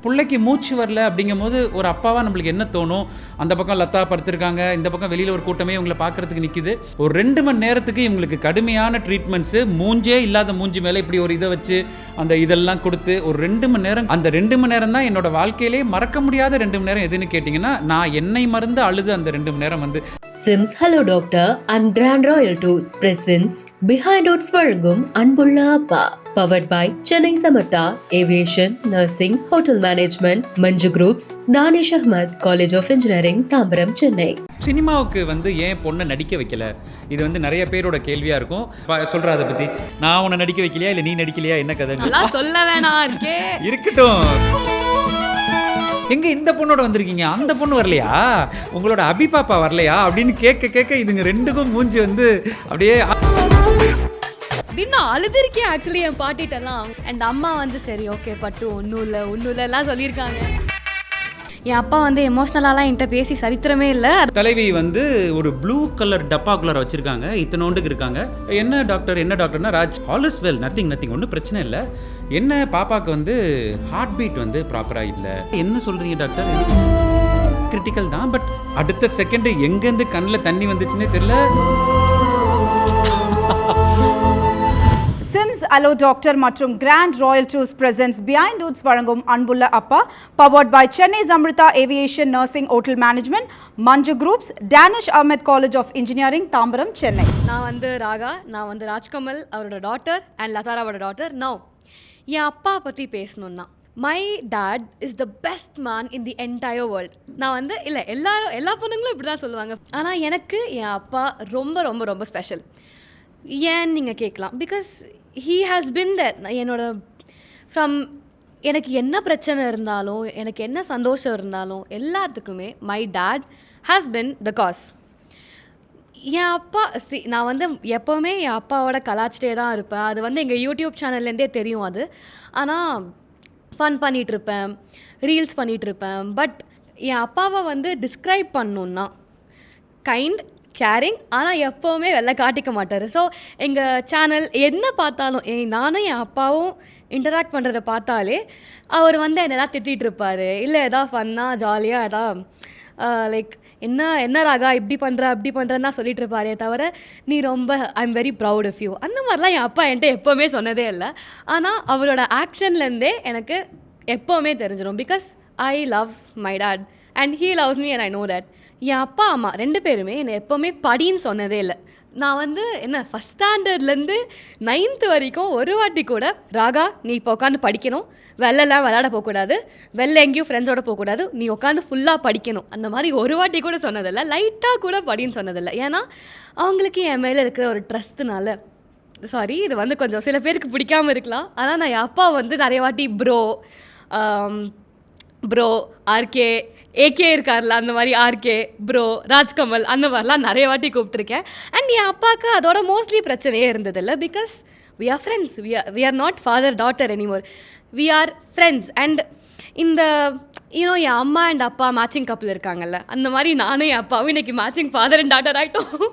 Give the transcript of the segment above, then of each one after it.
பிள்ளைக்கு மூச்சு வரல அப்படிங்கும்போது ஒரு அப்பாவாக நம்மளுக்கு என்ன தோணும்? அந்த பக்கம் லதா படுத்திருக்காங்க, இந்த பக்கம் வெளியில் ஒரு கூட்டமே இவங்களை பார்க்குறதுக்கு நிற்கிது. ஒரு 2 மணி நேரத்துக்கு இவங்களுக்கு கடுமையான ட்ரீட்மெண்ட்ஸு, மூஞ்சே இல்லாத மூஞ்சி மேலே இப்படி ஒரு இதை வச்சு அந்த இதெல்லாம் கொடுத்து ஒரு 2 மணி நேரம். அந்த 2 மணி நேரம் தான் என்னோட வாழ்க்கையிலே மறக்க முடியாத 2 மணி நேரம். எதுன்னு கேட்டிங்கன்னா, நான் என்னை மறந்து அழுது அந்த 2 மணி நேரம் வந்து. Sims Hello Doctor and Grand Royal Tours presents Behind Odds வழங்கும் அன்புள்ள அப்பா, powered by Chennai Samartha Aviation, Nursing, Hotel Management, Manju Groups, Danish Ahmed College of Engineering, Tambaram, Chennai. சினிமாவுக்கு வந்து ஏன் பொண்ணை நடிக்க வைக்கல? இது வந்து நிறைய பேரோட கேள்வியாக இருக்கும். சொல்கிற அதை பற்றி. நான் உன்னை நடிக்க வைக்கலையா இல்லை நீ நடிக்கலையா, என்ன கதை? சொல்ல வேணாம் இருக்கே. இருக்கட்டும். எங்க இந்த பொண்ணோட வந்திருக்கீங்க, அந்த பொண்ணு வரலையா, உங்களோட அபி பாப்பா வரலையா அப்படின்னு கேட்க இதுங்க ரெண்டுக்கும் மூஞ்சி வந்து அப்படியே அப்படின்னு அழுதுருக்கேன் ஆக்சுவலி என் பாட்டிட்டெல்லாம். அண்ட் அம்மா வந்து சரி ஓகே பட்டு ஒன்றும் இல்லை எல்லாம் சொல்லியிருக்காங்க. என் அப்பா வந்து எமோஷ்னலாலாம் என்கிட்ட பேசி சரித்திரமே இல்லை. தலைவி வந்து ஒரு ப்ளூ கலர் டப்பாக்குள்ளார வச்சிருக்காங்க, இத்தனோண்டுக்கு இருக்காங்க. என்ன டாக்டர்னா, Raj all is well, nothing ஒன்றும் பிரச்சனை இல்லை. என்ன பாப்பாவுக்கு வந்து ஹார்ட் பீட் வந்து ப்ராப்பராக இல்லை. என்ன சொல்கிறீங்க டாக்டர்? கிரிட்டிக்கல் தான், பட் அடுத்த செகண்டு எங்கேருந்து கண்ணில் தண்ணி வந்துச்சுன்னே தெரியல. சிம்ஸ் ஹலோ டாக்டர் மற்றும் Grand Royal Tours presents Behindwoods வழங்கும் Anbulla Appa, powered by Chennai Samrudha aviation, nursing, hotel management, Manju groups, Danish Ahmed college of engineering, Tambaram, Chennai. நான் வந்து ராகா, நான் வந்து ராஜ்கமல் அவரோட டாட்டர் அண்ட் லதாராவோட டாட்டர். நவ் என் அப்பா பற்றி பேசணுன்னா, my dad is the best man in the entire world. நான் வந்து இல்லை எல்லா பொண்ணுங்களும் இப்படி தான் சொல்லுவாங்க. ஆனால் எனக்கு என் அப்பா ரொம்ப ரொம்ப ரொம்ப ஸ்பெஷல். ஏன்னு நீங்கள் கேட்கலாம். பிகாஸ் ஹீ ஹாஸ் பின் தேர். என்னோட ஃப்ரம் எனக்கு என்ன பிரச்சனை இருந்தாலும், எனக்கு என்ன சந்தோஷம் இருந்தாலும் எல்லாத்துக்குமே my dad has been the cause. என் அப்பா நான் வந்து எப்போவுமே என் அப்பாவோட கலாச்சிட்டே தான் இருப்பேன். அது வந்து எங்கள் யூடியூப் சேனல்லேருந்தே தெரியும் அது. ஆனால் ஃபன் பண்ணிகிட்ருப்பேன், ரீல்ஸ் பண்ணிகிட்ருப்பேன். பட் என் அப்பாவை வந்து டிஸ்கிரைப் பண்ணணுன்னா கைண்ட், கேரிங், ஆனால் எப்போவுமே வெளில காட்டிக்க மாட்டார். ஸோ எங்கள் சேனல் என்ன பார்த்தாலும் நானும் என் அப்பாவும் இன்டராக்ட் பண்ணுறதை பார்த்தாலே அவர் வந்து என்ன எதாவது திட்டிகிட்டு இருப்பார், இல்லை எதாவது ஃபன்னாக ஜாலியாக எதாவது லைக் என்ன ராகா இப்படி பண்ணுற அப்படி பண்ணுறன்னு தான் சொல்லிட்டு இருப்பாரே தவிர நீ ரொம்ப I am very proud of you அந்த மாதிரிலாம் என் அப்பா என்கிட்ட எப்போவுமே சொன்னதே இல்லை. ஆனால் அவரோட ஆக்ஷன்லேருந்தே எனக்கு எப்போவுமே தெரிஞ்சிடும். Because I love my dad and he loves me and I know that. என் அப்பா அம்மா 2 பேருமே என்னை எப்போவுமே படின்னு சொன்னதே இல்லை. நான் வந்து ஃபஸ்ட் ஸ்டாண்டர்ட்லேருந்து 9th வரைக்கும் ஒரு வாட்டி கூட ராகா நீ இப்போ உட்காந்து படிக்கணும், வெளிலலாம் விளையாட போகக்கூடாது, வெளில எங்கேயும் ஃப்ரெண்ட்ஸோடு போகக்கூடாது, நீ உட்காந்து ஃபுல்லாக படிக்கணும் அந்த மாதிரி ஒரு வாட்டி கூட சொன்னதில்லை. லைட்டாக கூட படின்னு சொன்னதில்லை. ஏன்னா அவங்களுக்கு என் மேலே இருக்கிற ஒரு ட்ரஸ்ட்டுனால. சாரி, இது வந்து கொஞ்சம் சில பேருக்கு பிடிக்காமல் இருக்கலாம். ஆனால் நான் என் அப்பா வந்து நிறைய வாட்டி ப்ரோ ஆர்கே, ஏகே இருக்கார்ல அந்த மாதிரி ஆர்கே, ப்ரோ, ராஜ்கமல் அந்த மாதிரிலாம் நிறைய வாட்டி கூப்பிட்ருக்கேன். அண்ட் என் அப்பாவுக்கு அதோட மோஸ்ட்லி பிரச்சனையே இருந்ததில்லை. Because we are friends, we are not father daughter anymore, we are friends. And இந்த என் அம்மா அண்ட் அப்பா மேட்சிங் கப்பில் இருக்காங்கல்ல, அந்த மாதிரி நானும் என் அப்பாவும் இன்றைக்கி மேட்சிங் ஃபாதர் அண்ட் டாட்டர் ஆகிட்டோம்.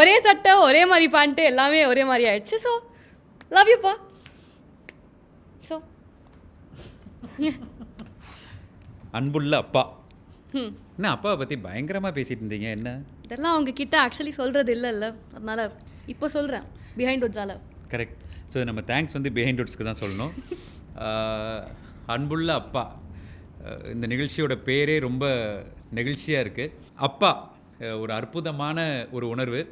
ஒரே சட்டை, ஒரே மாதிரி பேண்ட்டு, எல்லாமே ஒரே மாதிரி ஆயிடுச்சு. So love யூப்பா. ஸோ அன்புள்ள அப்பா. என்ன அப்பாவை பற்றி பயங்கரமாக பேசிகிட்டு இருந்தீங்க? என்ன இதெல்லாம் அவங்க கிட்ட ஆக்சுவலி சொல்கிறது இல்லைல்ல, அதனால் இப்போ சொல்கிறேன் பிஹைண்ட் உட்ஸால். கரெக்ட். ஸோ நம்ம தேங்க்ஸ் வந்து பிஹைண்ட் உட்ஸ்க்கு தான் சொல்லணும். அன்புள்ள அப்பா, இந்த நிகழ்ச்சியோட பேரே ரொம்ப நெகிழ்ச்சியாக இருக்குது. அப்பா ஒரு அற்புதமான ஒரு உணர்வு.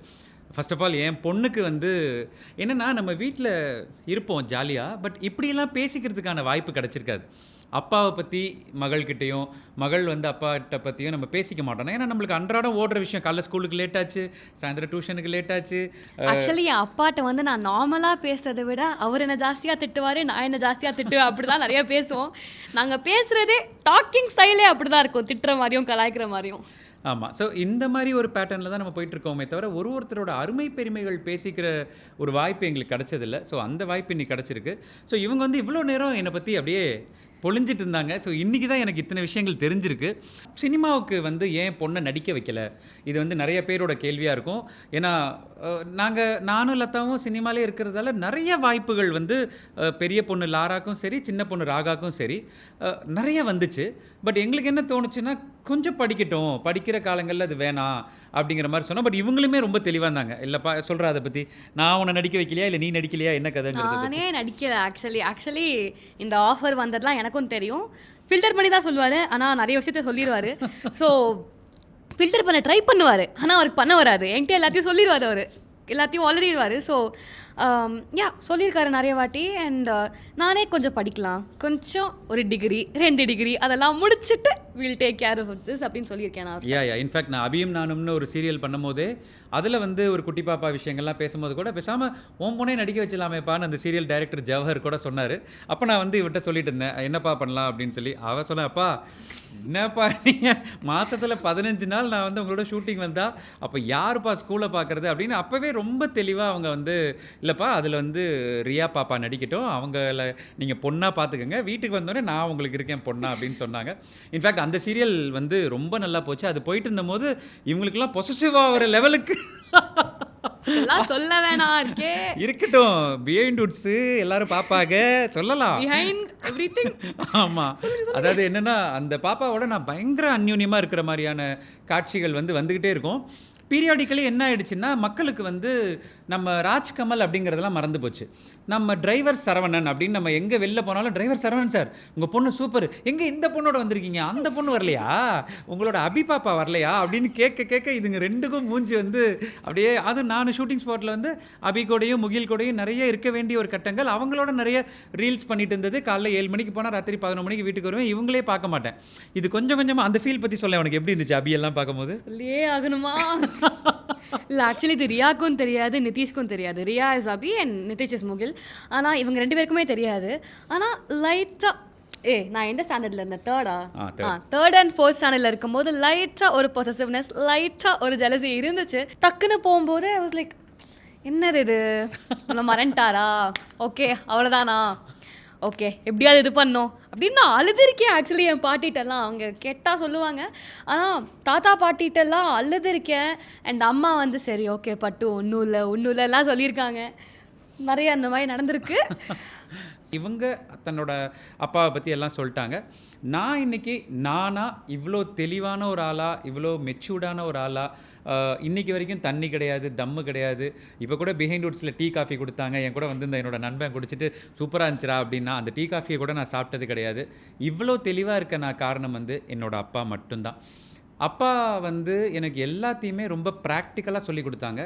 ஃபர்ஸ்ட் ஆஃப் ஆல் என் பொண்ணுக்கு வந்து என்னென்னா, நம்ம வீட்டில் இருப்போம் ஜாலியாக, பட் இப்படியெல்லாம் பேசிக்கிறதுக்கான வாய்ப்பு கிடச்சிருக்காது. அப்பாவை பற்றி மகள்கிட்டையும், மகள் வந்து அப்பாட்ட பற்றியும் நம்ம பேசிக்க மாட்டோம். ஏன்னா நம்மளுக்கு அன்றாடம் ஓடுற விஷயம். காலைல ஸ்கூலுக்கு லேட் ஆச்சு, சாயந்தரம் டியூஷனுக்கு லேட் ஆச்சு. ஆக்சுவலி என் அப்பாட்ட வந்து நான் நார்மலாக பேசுறதை விட அவர் என்ன ஜாஸ்தியாக திட்டுவார், நான் என்ன ஜாஸ்தியாக திட்டுவேன். அப்படி தான் நிறையா பேசுவோம். நாங்கள் பேசுகிறதே டாக்கிங் ஸ்டைலே அப்படி தான் இருக்கும், திட்டுற மாதிரியும் கலாய்க்கிற மாதிரியும். ஆமாம். ஸோ இந்த மாதிரி ஒரு பேட்டர்னில் தான் நம்ம போயிட்டுருக்கோமே தவிர ஒருத்தரோட அருமை பெருமைகள் பேசிக்கிற ஒரு வாய்ப்பு எங்களுக்கு கிடச்சதில்லை. ஸோ அந்த வாய்ப்பு இன்னைக்கு கிடச்சிருக்கு. ஸோ இவங்க வந்து இவ்வளோ நேரம் என்னை பற்றி அப்படியே பொழிஞ்சிட்டு இருந்தாங்க. ஸோ இன்றைக்கி தான் எனக்கு இத்தனை விஷயங்கள் தெரிஞ்சிருக்கு. சினிமாவுக்கு வந்து ஏன் பொண்ணை நடிக்க வைக்கல, இது வந்து நிறைய பேரோட கேள்வியாக இருக்கும். ஏன்னா நானும் லதாவும் சினிமாலே இருக்கிறதால நிறைய வாய்ப்புகள் வந்து பெரிய பொண்ணு லாராக்கும் சரி, சின்ன பொண்ணு ராகாக்கும் சரி நிறைய வந்துச்சு. பட் எங்களுக்கு என்ன தோணுச்சுன்னா, கொஞ்சம் படிக்கட்டும், படிக்கிற காலங்களில் அது வேணாம் அப்படிங்கிற மாதிரி சொன்னோம். பட் இவங்களுமே ரொம்ப தெளிவாக இருந்தாங்க. இல்லைப்பா சொல்கிறா அதை பற்றி, நான் உன்னை நடிக்க வைக்கலையா இல்லை நீ நடிக்கலையா, என்ன கதைங்கிறது. நானே நடிக்கல. ஆக்சுவலி இந்த ஆஃபர் வந்ததுலாம் எனக்கும் தெரியும். ஃபில்டர் பண்ணி தான் சொல்லுவார், ஆனால் நிறைய விஷயத்த சொல்லிடுவார். ஸோ ஃபில்டர் பண்ண ட்ரை பண்ணுவார், ஆனால் அவருக்கு பண்ண வராது. என்கிட்ட எல்லாத்தையும் சொல்லிடுவார், அவர் எல்லாத்தையும் வளரிடுவார். ஸோ சொல்லியிருக்காரு நிறைய வாட்டி. அண்ட் நானே கொஞ்சம் படிக்கலாம், கொஞ்சம் ஒரு டிகிரி 2 டிகிரி அதெல்லாம் முடிச்சுட்டு will take care of this அப்படின்னு சொல்லியிருக்கேன் நான். இன்ஃபேக்ட் நான் அபியும் நானும்னு ஒரு சீரியல் பண்ணும்போதே அதில் வந்து ஒரு குட்டி பாப்பா விஷயங்கள்லாம் பேசும்போது கூட பேசாமல் உன் பொண்ணே நடிக்க வச்சலாமேப்பான்னு அந்த சீரியல் டைரக்டர் ஜவஹர் கூட சொன்னார். அப்போ நான் வந்து இவர்கிட்ட சொல்லிட்டு இருந்தேன், என்னப்பா பண்ணலாம் அப்படின்னு சொல்லி. அவள் சொன்னேன், அப்பா என்னப்பா நீங்கள் மாதத்தில் 15 நாள் நான் வந்து உங்களோட ஷூட்டிங் வந்தால் அப்போ யாருப்பா ஸ்கூலை பார்க்குறது அப்படின்னு அப்போவே ரொம்ப தெளிவாக அவங்க வந்து, இல்லைப்பா அதில் வந்து ரியா பாப்பா நடிக்கட்டும், அவங்கள நீங்கள் பொண்ணாக பார்த்துக்கோங்க, வீட்டுக்கு வந்தோடனே நான் உங்களுக்கு இருக்கேன் பொண்ணா அப்படின்னு சொன்னாங்க. இன்ஃபேக்ட் அந்த சீரியல் வந்து ரொம்ப நல்லா போச்சு. அது போயிட்டு இருந்தபோது இவங்களுக்கெல்லாம் பொசசிவாக ஒரு லெவலுக்கு சொல்ல வேணாம் இருக்கே, இருக்கட்டும், பிஹைண்ட் வுட்ஸ் எல்லாரும் பாப்பாங்க சொல்லலாம். Behind everything. ஆமாம், அதாவது என்னென்னா அந்த பாப்பாவோட நான் பயங்கர அந்யூன்யமாக இருக்கிற மாதிரியான காட்சிகள் வந்து வந்துக்கிட்டே இருக்கும். பீரியாடிக்கலி என்ன ஆயிடுச்சுன்னா, மக்களுக்கு வந்து நம்ம ராஜ்கமல் அப்படிங்கிறதெல்லாம் மறந்து போச்சு. நம்ம டிரைவர் சரவணன் அப்படின்னு நம்ம எங்கே வெளில போனாலும், டிரைவர் சரவணன் சார் உங்கள் பொண்ணு சூப்பர், எங்கே இந்த பொண்ணோட வந்திருக்கீங்க, அந்த பொண்ணு வரலையா, உங்களோட அபிபாப்பா வரலையா அப்படின்னு கேட்க இதுங்க ரெண்டுக்கும் மூஞ்சி வந்து அப்படியே. அது நான் ஷூட்டிங் ஸ்பாட்டில் வந்து அபி கூடையும் முகில் கூடையும் நிறைய இருக்க வேண்டிய ஒரு கட்டங்கள், அவங்களோட நிறைய ரீல்ஸ் பண்ணிட்டு இருந்தது. காலைல 7 மணிக்கு போனால் ராத்திரி 11 மணிக்கு வீட்டுக்கு வருவேன், இவங்களே பார்க்க மாட்டேன். இது கொஞ்சம் கொஞ்சமாக அந்த ஃபீல் பற்றி சொல்ல உனக்கு எப்படி இருந்துச்சு அபியெல்லாம் பார்க்கும்போது? சொல்லியே ஆகணுமா? இல்லை ஆக்சுவலி இது ரியாக்கும் தெரியாது, நிதிஷ்க்கும் தெரியாது. Riya is Abhi and Nitish is Mugil. ஆனால் இவங்க 2 பேருக்குமே தெரியாது. ஆனால் லைட்டாக நான் எந்த ஸ்டாண்டர்டில் இருந்தேன், தேர்ட் அண்ட் ஃபோர்த் ஸ்டாண்டர்டில் இருக்கும்போது லைட்டாக ஒரு பொசசிவ்னஸ், லைட்டாக ஒரு ஜெலசி இருந்துச்சு. டக்குன்னு போகும்போது ஐ வாஸ் லைக், என்னது இது, நம்ம மறந்துட்டாரா, ஓகே அவ்வளோதானா, ஓகே எப்படியாவது இது பண்ணோம் அப்படின்னு நான் அழுதுருக்கேன். ஆக்சுவலி என் பாட்டிகிட்டெல்லாம் அவங்க கேட்டால் சொல்லுவாங்க. ஆனால் தாத்தா பாட்டிகிட்டெல்லாம் அழுதுருக்கேன். அண்ட் அம்மா வந்து சரி ஓகே பட்டு ஒன்றும் இல்லைலாம் சொல்லியிருக்காங்க. நிறைய அந்த மாதிரி நடந்திருக்கு. இவங்க தன்னோட அப்பாவை பற்றி எல்லாம் சொல்லிட்டாங்க. நான் இன்றைக்கி இவ்வளோ தெளிவான ஒரு ஆளாக, இவ்வளோ மெச்சூர்டான ஒரு ஆளாக, இன்றைக்கி வரைக்கும் தண்ணி கிடையாது, தம்மு கிடையாது. இப்போ கூட பிஹைண்ட் வுட்ஸில் டீ காஃபி கொடுத்தாங்க, என் கூட வந்து என்னோட நண்பன் குடிச்சிட்டு சூப்பராக இருந்துச்சுரா அப்படின்னா அந்த டீ காஃபியை கூட நான் சாப்பிட்டது கிடையாது. இவ்வளோ தெளிவாக இருக்க நான் காரணம் வந்து என்னோடய அப்பா மட்டும்தான். அப்பா வந்து எனக்கு எல்லாத்தையுமே ரொம்ப ப்ராக்டிக்கலாக சொல்லி கொடுத்தாங்க.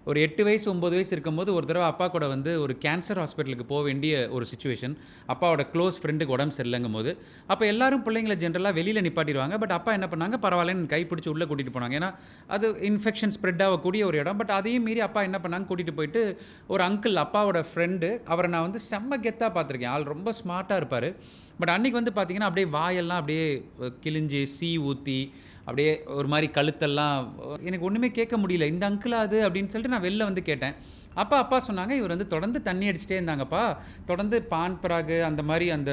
ஒரு 8 வயசு 9 வயசு இருக்கும்போது ஒரு தடவை அப்பா கூட வந்து ஒரு கேன்சர் ஹாஸ்பிட்டலுக்கு போக வேண்டிய ஒரு சுச்சுவேஷன். அப்பாவோட க்ளோஸ் ஃப்ரெண்டுக்கு உடம்பு சரியில்லைங்கும் போது அப்போ எல்லாரும் பிள்ளைங்களை ஜென்ரலாக வெளியில் நிப்பாட்டிடுவாங்க. பட் அப்பா என்ன பண்ணாங்க, பரவாயில்லன்னு கை பிடிச்சி உள்ளே கூட்டிகிட்டு போனாங்க. ஏன்னா அது இன்ஃபெக்ஷன் ஸ்ப்ரெட் ஆகக்கூடிய ஒரு இடம். பட் அதையும் மீறி அப்பா என்ன பண்ணாங்க, கூட்டிகிட்டு போயிட்டு ஒரு அங்கிள், அப்பாவோட ஃப்ரெண்டு, அவரை நான் வந்து செம்ம கெத்தாக பார்த்துருக்கேன். ஆள் ரொம்ப ஸ்மார்ட்டாக இருப்பார். பட் அன்றைக்கி வந்து பார்த்திங்கன்னா அப்படியே வாயெல்லாம் அப்படியே கிழிஞ்சி ஊற்றி அப்படியே ஒரு மாதிரி கழுத்தெல்லாம் எனக்கு ஒன்றுமே கேட்க முடியல. இந்த அங்கிளா அது அப்படின்னு சொல்லிட்டு நான் வெளில வந்து கேட்டேன். அப்பா சொன்னாங்க, இவர் வந்து தொடர்ந்து தண்ணி அடிச்சிட்டே இருந்தாங்கப்பா, தொடர்ந்து பான் பராகு அந்த மாதிரி அந்த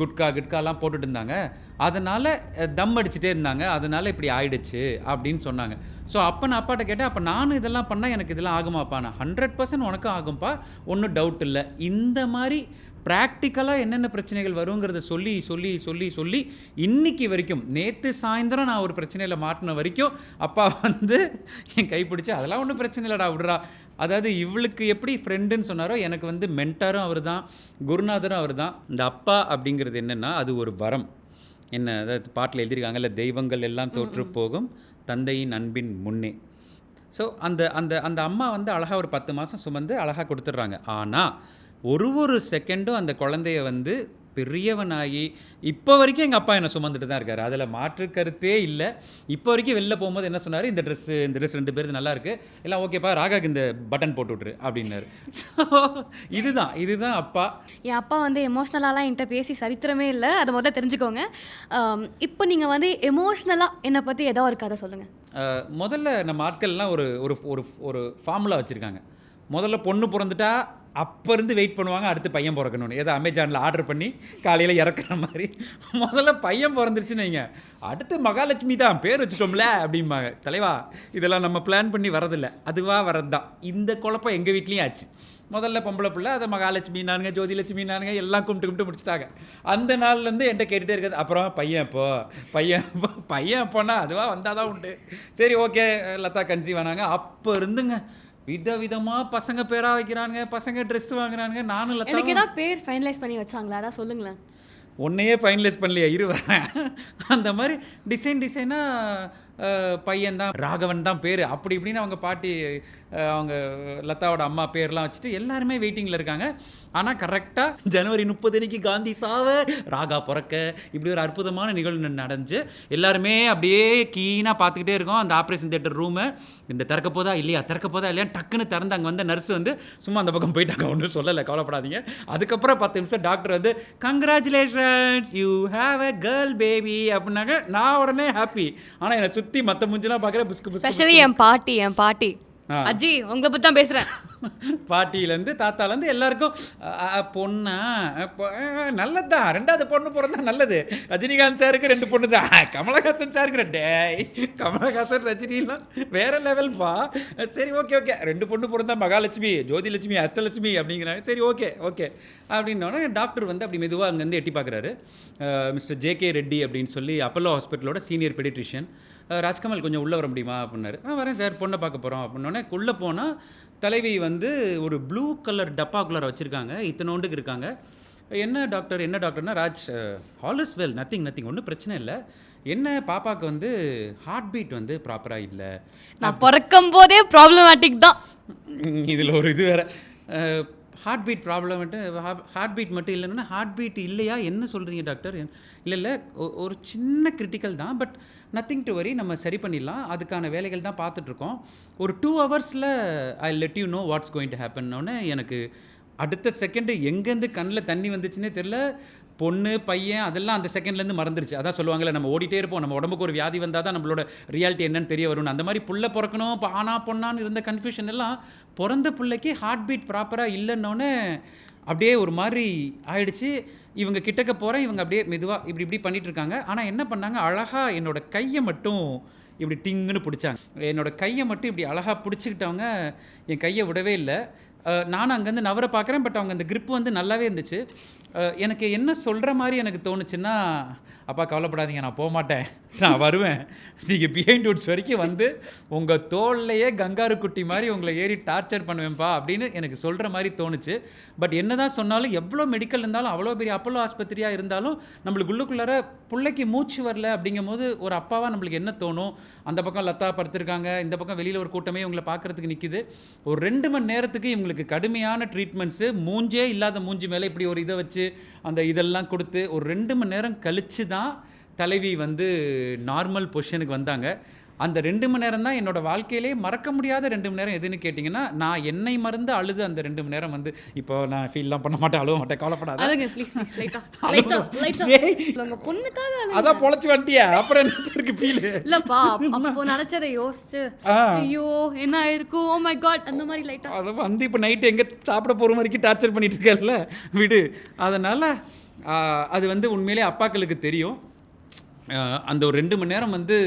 குட்காலாம் போட்டுட்டு இருந்தாங்க, அதனால் தம் அடிச்சுட்டே இருந்தாங்க, அதனால் இப்படி ஆயிடுச்சு அப்படின்னு சொன்னாங்க. ஸோ அப்போ நான் அப்பாட்ட கேட்டேன், அப்போ நானும் இதெல்லாம் பண்ணால் எனக்கு இதெல்லாம் ஆகுமாப்பா? நான் 100% உனக்கும் ஆகும்ப்பா, ஒன்றும் டவுட் இல்லை. இந்த மாதிரி ப்ராக்டிக்கலாக என்னென்ன பிரச்சனைகள் வருங்கிறத சொல்லி இன்னைக்கு வரைக்கும், நேற்று சாயந்தரம் நான் ஒரு பிரச்சனையில் மாட்டின வரைக்கும் அப்பா வந்து என் கைப்பிடிச்சு அதெல்லாம் ஒன்றும் பிரச்சனை இல்லைடா விடுறா. அதாவது இவளுக்கு எப்படி ஃப்ரெண்டுன்னு சொன்னாரோ எனக்கு வந்து மென்டாரும் அவர் தான், குருநாதரும் அவர் தான். இந்த அப்பா அப்படிங்கிறது என்னென்னா அது ஒரு வரம். என்ன அதாவது பாட்டில் எழுதியிருக்காங்கல்ல, தெய்வங்கள் எல்லாம் தோற்று போகும் தந்தையின் அன்பின் முன்னே. ஸோ அந்த அம்மா வந்து அழகாக ஒரு 10 மாதம் சுமந்து அழகாக கொடுத்துட்றாங்க. ஆனால் ஒரு செகண்டும் அந்த குழந்தைய வந்து பெரியவனாகி இப்போ வரைக்கும் எங்கள் அப்பா என்னை சுமந்துட்டு தான் இருக்கார். அதில் மாற்று கருத்தே இல்லை. இப்போ வரைக்கும் வெளில போகும்போது என்ன சொன்னார், இந்த ட்ரெஸ் 2 பேருக்கு நல்லா இருக்குது, எல்லாம் ஓகேப்பா, ராகாக்கு இந்த பட்டன் போட்டு விட்ரு அப்படின்னாரு. இதுதான் அப்பா. என் அப்பா வந்து எமோஷ்னலாலாம் என்கிட்ட பேசி சரித்திரமே இல்லை, அதை முதல்ல தெரிஞ்சுக்கோங்க. இப்போ நீங்கள் வந்து எமோஷ்னலாக என்னை பற்றி ஏதோ ஒரு கதை சொல்லுங்கள். முதல்ல நம்ம ஆட்கள்லாம் ஒரு ஃபார்முலா வச்சுருக்காங்க. முதல்ல பொண்ணு பிறந்துட்டா அப்போ இருந்து வெயிட் பண்ணுவாங்க அடுத்து பையன் பிறக்கணும்னு. ஏதோ அமேசானில் ஆர்டர் பண்ணி காலையில் இறக்குற மாதிரி முதல்ல பையன் பிறந்துருச்சுன்னு வைங்க, அடுத்து மகாலட்சுமி தான் பேர் வச்சுட்டோம்ல அப்படிம்பாங்க. தலைவா இதெல்லாம் நம்ம பிளான் பண்ணி வரதில்லை, அதுவாக வரது தான். இந்த குழப்பம் எங்கள் வீட்லேயும் ஆச்சு. முதல்ல பொம்பளை பிள்ளை, அதை மகாலட்சுமி நானுங்க, ஜோதிலட்சுமி நானுங்க, எல்லாம் கும்பிட்டு முடிச்சிட்டாங்க. அந்த நாள்லேருந்து என்கிட்ட கேட்டுகிட்டே இருக்காது. அப்புறம் பையன் எப்போனா அதுவாக வந்தால் தான் உண்டு. சரி ஓகே, லதா கன்சீவ் ஆனாங்க. அப்போ இருந்துங்க விதவிதமாக பசங்க பேராக வைக்கிறானுங்க, பசங்க ட்ரெஸ் வாங்குறானுங்க. நானும் எனக்கு லதா ஏதாவது பேர் ஃபைனலைஸ் பண்ணி வச்சாங்களா? அதான் சொல்லுங்களேன். ஒன்றையே ஃபைனலைஸ் பண்ணலையா, வரேன். அந்த மாதிரி டிசைனாக பையன்தான் ராகவன் தான் பேர், அப்படி இப்படின்னு அவங்க பாட்டி அவங்க லதாவோட அம்மா பேர்லாம் வச்சுட்டு எல்லாருமே வெயிட்டிங்கில் இருக்காங்க. ஆனால் கரெக்டாக ஜனவரி 30 காந்தி சாவ, ராகா பிறக்க, இப்படி ஒரு அற்புதமான நிகழ்வு நடந்துச்சு. எல்லாருமே அப்படியே கீனாக பார்த்துக்கிட்டே இருக்கோம் அந்த ஆப்ரேஷன் தியேட்டர் ரூமை. இந்த திறக்க போதா இல்லையா டக்குன்னு திறந்து அங்கே வந்த நர்ஸ் வந்து சும்மா அந்த பக்கம் போயிட்டாங்க, ஒன்றும் சொல்லலை, கவலைப்படாதீங்க. அதுக்கப்புறம் 10 நிமிஷம் டாக்டர் வந்து congratulations you have a girl baby அப்படின்னாங்க. நான் உடனே ஹாப்பி. ஆனால் என்னை சுற்றி மற்ற முஞ்செல்லாம் பார்க்குறேன், புஸ்கு ஸ்பெஷலி என் பாட்டி அஜி உங்களை பற்றி தான் பேசுகிறேன். பாட்டியிலேருந்து தாத்தாலேருந்து எல்லாருக்கும் பொண்ணா நல்லது தான், 2வது பொண்ணு பிறந்தா நல்லது. ரஜினிகாந்த் சாருக்கு 2 பொண்ணு தான், கமலஹாசன் சாருக்கு 2. கமலஹாசன் ரஜினிலாம் வேற லெவல்ப்பா. சரி ஓகே 2 பொண்ணு பிறந்தா மகாலட்சுமி, ஜோதிலட்சுமி, அஷ்டலட்சுமி அப்படிங்கிறாங்க. சரி ஓகே அப்படின்னோடனே டாக்டர் வந்து அப்படி மெதுவாக அங்கேருந்து எட்டி பார்க்குறாரு. Mister JK. ரெட்டி அப்படின்னு சொல்லி அப்பல்லோ ஹாஸ்பிட்டலோட சீனியர் பெடிட்ரிஷியன். ராஜ்கமல் கொஞ்சம் உள்ளே வர முடியுமா அப்படின்னாரு. வரேன் சார், பொண்ணை பார்க்க போகிறோம் அப்படின்னோடனே உள்ளே போனால் தலைவி வந்து ஒரு ப்ளூ கலர் டப்பாக்குள்ளார வச்சுருக்காங்க, இத்தனோண்டுக்கு இருக்காங்க. என்ன டாக்டர்னா, Raj all is well, nothing ஒன்றும் பிரச்சனை இல்லை. என்ன பாப்பாவுக்கு வந்து ஹார்ட் பீட் வந்து ப்ராப்பராக இல்லை. நான் பிறக்கும் போதே ப்ராப்ளமேட்டிக் தான். இதில் ஒரு இது வேறு, ஹார்ட் பீட் ஹார்ட் பீட் மட்டும் இல்லைன்னா ஹார்ட் பீட் இல்லையா, என்ன சொல்கிறீங்க டாக்டர்? இல்லை ஒரு சின்ன கிரிட்டிக்கல் தான், பட் நத்திங் டு வரி, நம்ம சரி பண்ணிடலாம், அதுக்கான வேலைகள் தான் பார்த்துட்ருக்கோம். ஒரு 2 hours I let you know what's going to ஹேப்பன்னொன்னே எனக்கு அடுத்த செகண்டு எங்கேருந்து கண்ணில் தண்ணி வந்துச்சுன்னே தெரில. பொண்ணு பையன் அதெல்லாம் அந்த செகண்ட்லேருந்து மறந்துருச்சு. அதான் சொல்லுவாங்கள்ல, நம்ம ஓடிட்டே இருப்போம், நம்ம உடம்புக்கு ஒரு வியாதி வந்தால் தான் நம்மளோட ரியாலிட்டி என்னன்னு தெரிய வரும்னு. அந்த மாதிரி புள்ள பிறக்கணும், இப்போ ஆனா பொண்ணான்னு இருந்த கன்ஃபியூஷன் எல்லாம் பிறந்த பிள்ளைக்கு ஹார்ட் பீட் ப்ராப்பராக இல்லைன்னொன்னே அப்படியே ஒரு மாதிரி ஆயிடுச்சு. இவங்க கிட்டக்க போகிறேன், இவங்க அப்படியே மெதுவாக இப்படி பண்ணிகிட்டு இருக்காங்க. ஆனால் என்ன பண்ணாங்க, அழகாக என்னோடய கையை மட்டும் இப்படி டிங்குன்னு பிடிச்சாங்க. என்னோடய கையை மட்டும் இப்படி அழகாக பிடிச்சிக்கிட்டவங்க என் கையை விடவே இல்லை. நானும் அங்கேருந்து நவர பார்க்குறேன், பட் அவங்க அந்த grip வந்து நல்லாவே இருந்துச்சு. எனக்கு என்ன சொல்கிற மாதிரி எனக்கு தோணுச்சுன்னா, அப்பா கவலைப்படாதீங்க, நான் போக மாட்டேன், நான் வருவேன், நீங்கள் பிஹைண்ட் வுட்ஸ் வரைக்கும் வந்து உங்கள் தோல்லையே கங்காரு குட்டி மாதிரி உங்களை ஏறி டார்ச்சர் பண்ணுவேன்ப்பா அப்படின்னு எனக்கு சொல்கிற மாதிரி தோணுச்சு. பட் என்ன தான் சொன்னாலும், எவ்வளோ மெடிக்கல் இருந்தாலும், அவ்வளோ பெரிய அப்பல்லோ ஆஸ்பத்திரியாக இருந்தாலும், நம்மளுக்கு உள்ளுக்குள்ளார பிள்ளைக்கு மூச்சு வரல அப்படிங்கும் போது ஒரு அப்பாவாக நம்மளுக்கு என்ன தோணும்? அந்த பக்கம் லதா படுத்திருக்காங்க, இந்த பக்கம் வெளியில் ஒரு கூட்டமே இவங்களை பார்க்குறதுக்கு நிற்கிது. ஒரு 2 மணி நேரத்துக்கு இவங்களுக்கு கடுமையான ட்ரீட்மெண்ட்ஸு, மூஞ்சே இல்லாத மூஞ்சி மேலே இப்படி ஒரு இதை வச்சு அந்த இதெல்லாம் கொடுத்து ஒரு 2 மணி நேரம் கழித்து தான் தலைவி வந்து நார்மல் பொசிஷனுக்கு வந்தாங்க. அந்த 2 மணி நேரம் தான் என்னோடய வாழ்க்கையிலே மறக்க முடியாத 2 மணி நேரம். எதுன்னு கேட்டிங்கன்னா, நான் என்னை மறந்து அழுது அந்த 2 மணி நேரம் வந்து, இப்போ நான் ஃபீல்லாம் பண்ண மாட்டேன், அழுவ மாட்டேன், கவலைப்படாத. அதான் பொழைச்சி வண்டியா, அப்புறம் என்ன இருக்கு ஃபீல் இல்லப்பா. அப்போ நினைச்சதை யோசிச்சு ஐயோ என்ன ஆயிருக்கும், ஓ மை காட் அந்த மாதிரி லைட்டா அதை வந்து இப்போ நைட்டு எங்கே சாப்பிட போகிற வரைக்கும் டார்ச்சர் பண்ணிட்டு இருக்கல விடு. அதனால் அது வந்து உண்மையிலே அப்பாக்களுக்கு தெரியும். அந்த ஒரு 2 மணி நேரம் வந்து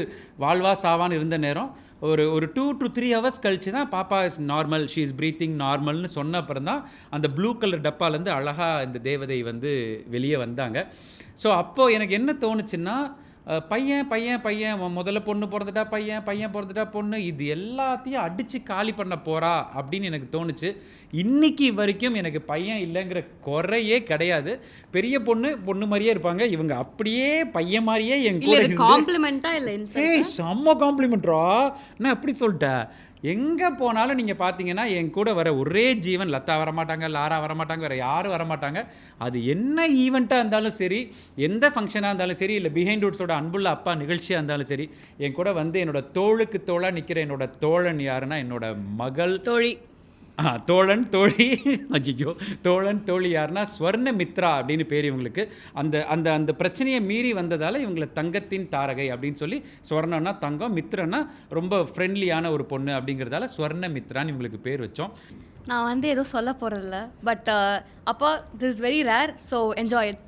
வாழ்வா சாவான்னு இருந்த நேரம், ஒரு 2 to 3 hours கழிச்சு தான் பாப்பா is normal, she is breathing நார்மல்னு சொன்ன அப்புறம் தான் அந்த ப்ளூ கலர் டப்பாலேருந்து அழகாக இந்த தேவதை வந்து வெளியே வந்தாங்க. ஸோ அப்போது எனக்கு என்ன தோணுச்சுன்னா, பையன் முதல்ல பொண்ணு பிறந்துட்டா பையன் பிறந்துட்டா பொண்ணு, இது எல்லாத்தையும் அடித்து காலி பண்ண போகிறா அப்படின்னு எனக்கு தோணுச்சு. இன்னைக்கு வரைக்கும் எனக்கு பையன் இல்லைங்கிற குறையே கிடையாது. பெரிய பொண்ணு மாதிரியே இருப்பாங்க, இவங்க அப்படியே பையன் மாதிரியே என் கூட செம்ம காம்ப்ளிமெண்ட்ரா. நான் எப்படி சொல்லிட்டேன், எங்கே போனாலும் நீங்கள் பார்த்தீங்கன்னா என் கூட வர ஒரே ஜீவன் லதா வரமாட்டாங்க, லாரா வரமாட்டாங்க, வேறு யாரும் வரமாட்டாங்க. அது என்ன ஈவெண்ட்டாக இருந்தாலும் சரி, எந்த ஃபங்க்ஷனாக இருந்தாலும் சரி, இல்லை பிஹைண்ட் வுட்ஸோட அன்புள்ள அப்பா நிகழ்ச்சியாக இருந்தாலும் சரி, என் கூட வந்து என்னோட தோளுக்கு தோளாக நிற்கிற என்னோட தோழன் யாருன்னா என்னோட மகள் தோழி. தோழன் தோழி ஐயோ தோழன் தோழி யாருன்னா ஸ்வர்ண மித்ரா அப்படின்னு பேர் இவங்களுக்கு. அந்த அந்த அந்த பிரச்சனையை மீறி வந்ததால் இவங்களை தங்கத்தின் தாரகை அப்படின்னு சொல்லி, ஸ்வர்ணன்னா தங்கம், மித்ரன்னா ரொம்ப ஃப்ரெண்ட்லியான ஒரு பொண்ணு அப்படிங்கிறதால ஸ்வர்ண மித்ரான்னு இவங்களுக்கு பேர் வச்சோம். நான் வந்து எதுவும் சொல்ல போகிறதில்ல பட் அப்பா this is very rare so enjoy it.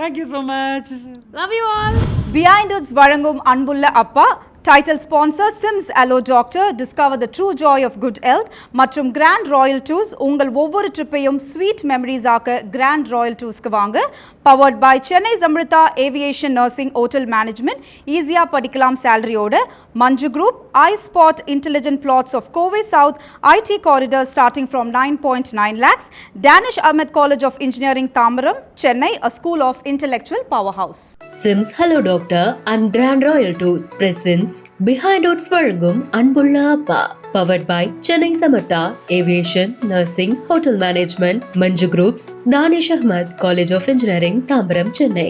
Thank you so much. Love you all. Behind Woods வழங்கும் Anbulla Appa title sponsor SIMS Hello Doctor, discover the true joy of good health மற்றும் கிராண்ட் ராயல் டூர்ஸ். உங்கள் ஒவ்வொரு ட்ரிப்பையும் sweet memories ஆக்க Grand Royal டூர்ஸ்க்கு வாங்க. Powered by Chennai Samrudha aviation nursing hotel management. ஈஸியாக படிக்கலாம் சேலரியோட. Manju group, I spot intelligent plots of Kovai south, IT corridor starting from 9.9 lakhs. Dhanish Ahmed college of engineering Tambaram, Chennai, a school of intellectual powerhouse. Sims Hello Doctor and Grand Royal Tours presents Behind Woods வழங்கும் அன்புள்ள அப்பா. Powered by Chennai Samartha Aviation Nursing Hotel Management, Manju Groups, Danish Ahmed College of Engineering, Tambaram, Chennai.